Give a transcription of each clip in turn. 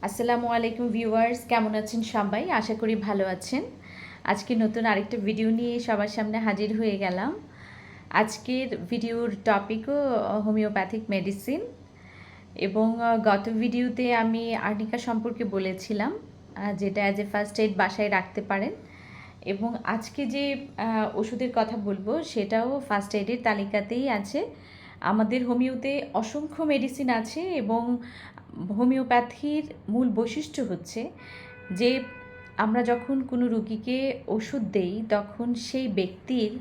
আসসালামু আলাইকুম ভিউয়ার্স, কেমন আছেন সবাই? আশা করি ভালো আছেন। আজকে নতুন আরেকটা ভিডিও নিয়ে সবার সামনে হাজির হয়ে গেলাম। আজকের ভিডিওর টপিকও হোমিওপ্যাথিক মেডিসিন এবং গত ভিডিওতে আমি আর্নিকা সম্পর্কে বলেছিলাম, যেটা অ্যাজ এ ফার্স্ট এইড বাসায় রাখতে পারেন। এবং আজকে যে ওষুধের কথা বলবো সেটাও ফার্স্ট এইডের তালিকাতেই আছে। আমাদের হোমিওতে অসংখ্য মেডিসিন আছে এবং হোমিওপ্যাথির মূল বৈশিষ্ট্য হচ্ছে যে আমরা যখন কোনো রোগীকে ওষুধ দেই তখন সেই ব্যক্তির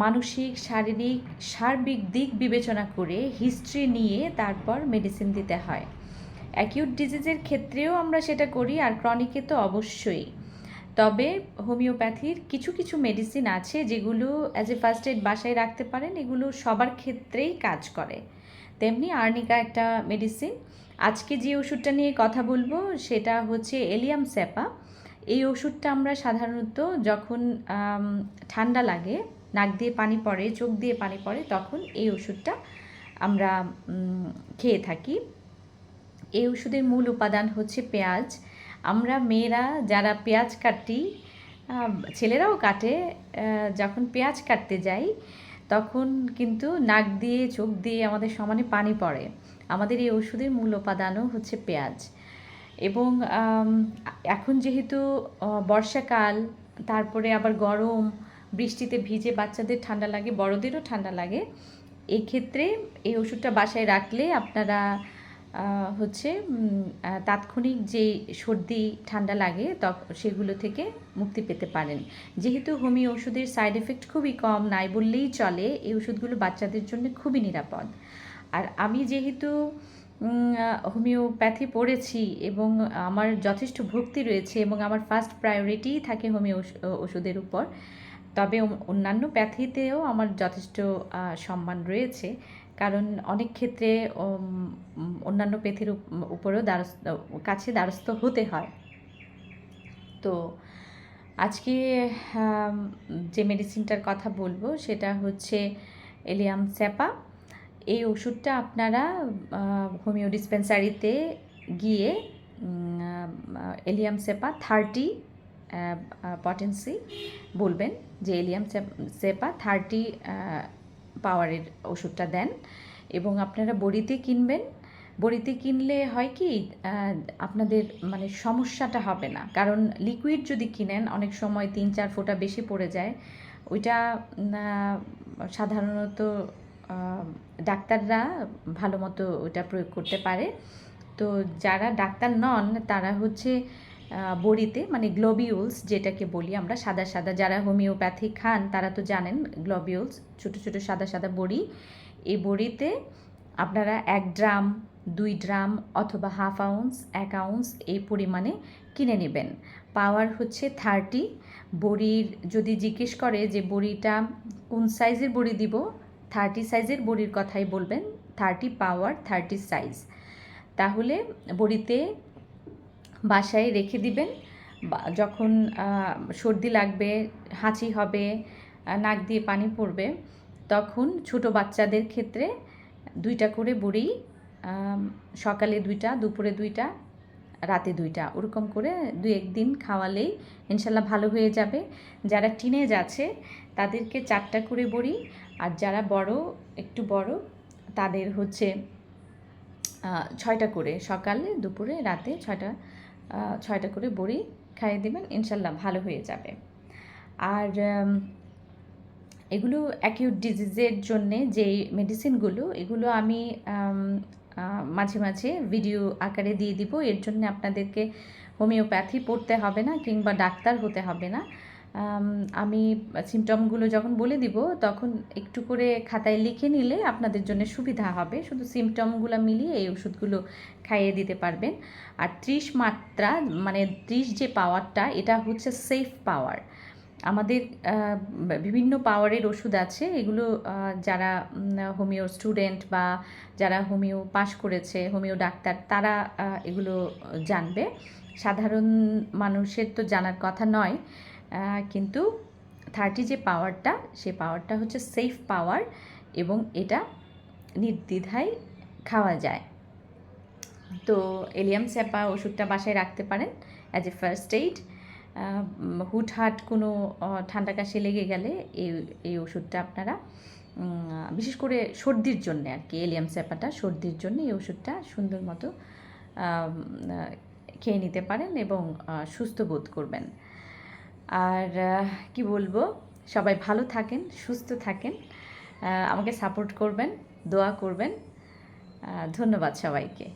মানসিক, শারীরিক, সার্বিক দিক বিবেচনা করে হিস্ট্রি নিয়ে তারপর মেডিসিন দিতে হয়। অ্যাকিউট ডিজিজের ক্ষেত্রেও আমরা সেটা করি, আর ক্রনিকে তো অবশ্যই। তবে হোমিওপ্যাথির কিছু কিছু মেডিসিন আছে যেগুলো অ্যাজ এ ফার্স্ট এইড বাসায় রাখতে পারেন, এগুলো সবার ক্ষেত্রেই কাজ করে। তেমনি আর্নিকা একটা মেডিসিন। আজকে যে ওষুধটা নিয়ে কথা বলবো সেটা হচ্ছে এলিয়াম স্যাপা। এই ওষুধটা আমরা সাধারণত যখন ঠান্ডা লাগে, নাক দিয়ে পানি পড়ে, চোখ দিয়ে পানি পড়ে, তখন এই ওষুধটা আমরা খেয়ে থাকি। এই ওষুধের মূল উপাদান হচ্ছে পেঁয়াজ। আমরা মেয়েরা যারা পেঁয়াজ কাটি, ছেলেরাও কাটে, যখন পেঁয়াজ কাটতে যাই তখন কিন্তু নাক দিয়ে, চোখ দিয়ে আমাদের সমানে পানি পড়ে। আমাদের এই ওষুধের মূল উপাদানও হচ্ছে পেঁয়াজ। এবং এখন যেহেতু বর্ষাকাল, তারপরে আবার গরম, বৃষ্টিতে ভিজে বাচ্চাদের ঠান্ডা লাগে, বড়দেরও ঠান্ডা লাগে। এই ক্ষেত্রে এই ওষুধটা বাসায় রাখলে আপনারা হচ্ছে তাৎক্ষণিক যে সর্দি ঠান্ডা লাগে সেগুলো থেকে মুক্তি পেতে পারেন। যেহেতু হোমিও ওষুধের সাইড এফেক্ট খুবই কম, নাই বললেই চলে, এই ওষুধগুলো বাচ্চাদের জন্য খুবই নিরাপদ। আর আমি যেহেতু হোমিওপ্যাথি পড়েছি এবং আমার যথেষ্ট ভক্তি রয়েছে এবং আমার ফার্স্ট প্রায়োরিটিই থাকে হোমিও ওষুধের উপর, তবে অন্যান্য প্যাথিতেও আমার যথেষ্ট সম্মান রয়েছে, কারণ অনেক ক্ষেত্রে অন্যান্য প্যাথির উপরেও কাছে দ্বারস্থ হতে হয়। তো আজকে যে মেডিসিনটার কথা বলবো সেটা হচ্ছে এলিয়াম স্যাপা। এই ওষুধটা আপনারা হোমিও ডিসপেন্সারিতে গিয়ে এলিয়াম সেপা 30 পটেন্সি বলবেন যে এলিয়াম সেপা 30 পাওয়ারের ওষুধটা দেন এবং আপনারা বড়িতে কিনবেন। বড়িতে কিনলে হয় কি, আপনাদের মানে সমস্যাটা হবে না, কারণ লিকুইড যদি কিনেন অনেক সময় 3-4 ফোঁটা বেশি পড়ে যায়। ওইটা সাধারণত ডাক্তাররা ভালো মতো ওটা প্রয়োগ করতে পারে। তো যারা ডাক্তার নন তারা হচ্ছে বড়িতে, মানে গ্লোবিউলস যেটাকে বলি আমরা, সাদা সাদা, যারা হোমিওপ্যাথি খান তারা তো জানেন গ্লোবিউলস, ছোটো ছোটো সাদা সাদা বড়ি। এই বড়িতে আপনারা 1 ড্রাম, 2 ড্রাম অথবা 1/2 আউন্স, 1 আউন্স এই পরিমাণে কিনে নেবেন। পাওয়ার হচ্ছে 30। বড়ির যদি জিজ্ঞেস করে যে বড়িটা কোন সাইজের বড়ি দিব, 30 সাইজের বড়ির কথাই বলবেন, 30 পাওয়ার 30 সাইজ। তাহলে বড়িতে বাসায় রেখে দিবেন। যখন সর্দি লাগবে, হাঁচি হবে, নাক দিয়ে পানি পড়বে, তখন ছোটো বাচ্চাদের ক্ষেত্রে 2টা করে বড়ি, সকালে 2টা, দুপুরে 2টা, রাতে 2টা, ওরকম করে 2-1 দিন খাওয়ালেই ইনশাল্লাহ ভালো হয়ে যাবে। যারা টিনেজ আছে তাদেরকে 4টা করে বড়ি, আর যারা বড়, একটু বড়, তাদের হচ্ছে 6টা করে, সকালে, দুপুরে, রাতে 6টা করে বড়ি খাইয়ে দেবেন, ইনশাল্লাহ ভালো হয়ে যাবে। আর এগুলো অ্যাকিউট ডিজিজের জন্যে যেই মেডিসিনগুলো, এগুলো আমি মাঝে মাঝে ভিডিও আকারে দিয়ে দিব। এর জন্য আপনাদেরকে হোমিওপ্যাথি পড়তে হবে না কিংবা ডাক্তার হতে হবে না। আমি সিমটমগুলো যখন বলে দিব তখন একটু করে খাতায় লিখে নিলে আপনাদের জন্য সুবিধা হবে। শুধু সিমটমগুলো মিলিয়ে এই ওষুধগুলো খাইয়ে দিতে পারবেন। আর 30 মাত্রা, মানে 30 যে পাওয়ারটা, এটা হচ্ছে সেফ পাওয়ার। আমাদের বিভিন্ন পাওয়ারের ওষুধ আছে, এগুলো যারা হোমিও স্টুডেন্ট বা যারা হোমিও পাশ করেছে, হোমিও ডাক্তার, তারা এগুলো জানবে। সাধারণ মানুষের তো জানার কথা নয়, কিন্তু 30 যে পাওয়ারটা, সে পাওয়ারটা হচ্ছে সেফ পাওয়ার এবং এটা নির্দ্বিধায় খাওয়া যায়। তো এলিয়াম স্যাপা ওষুধটা বাসায় রাখতে পারেন অ্যাজ এ ফার্স্ট এইড। হুটহাট কোনো ঠান্ডা কাশি লেগে গেলে এই ওষুধটা আপনারা বিশেষ করে সর্দির জন্য আর কি, এলিয়াম স্যাপাটা সর্দির জন্য এই ওষুধটা সুন্দর মতো খেয়ে নিতে পারেন এবং সুস্থ বোধ করবেন। আর কি বলবো, সবাই ভালো থাকেন, সুস্থ থাকেন, আমাকে সাপোর্ট করবেন, দোয়া করবেন। ধন্যবাদ সবাইকে।